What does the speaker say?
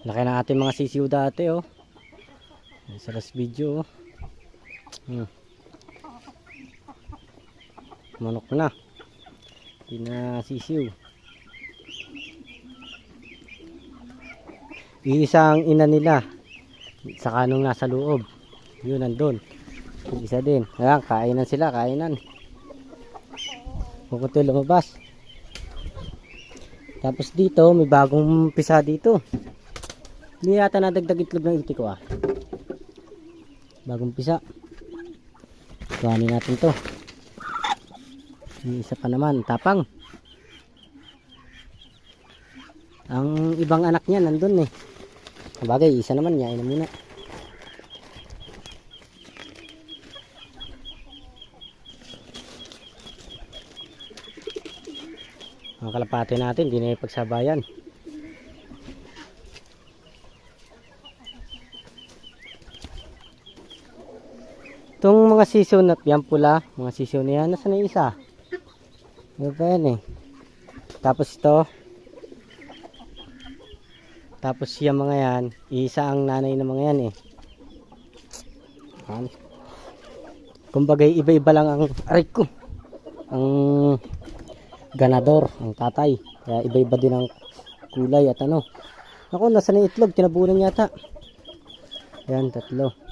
Laki na ating mga sisiw dati oh. Sa last video oh. Manok na. Hindi na sisiw. Isang ina nila. Saka nung nasa loob. Yun nandun. Isa din. Ayan, kainan sila. Kainan. Pupunta lumabas. Tapos dito, may bagong pisa dito. Hindi yata nadagdag itlog ng itik ko ah. Bagong pisa. Kuhanin natin to. May isa pa naman, tapang. Ang ibang anak niya nandun eh. Bagay, isa naman niya. Ina muna. Ang kalapate natin, hindi na ipagsabayan. Itong mga sisiw na yan pula, mga sisiw na yan, nasa na isa? Ano ba yan eh? Tapos ito. Tapos yung mga yan, isa ang nanay ng mga yan eh. Kumbaga iba-iba lang ang aray ko. Ang ganador, ang tatay. Kaya iba-iba din ang kulay at ano. Ako, nasa na itlog, tinabunan yata. Yan, tatlo.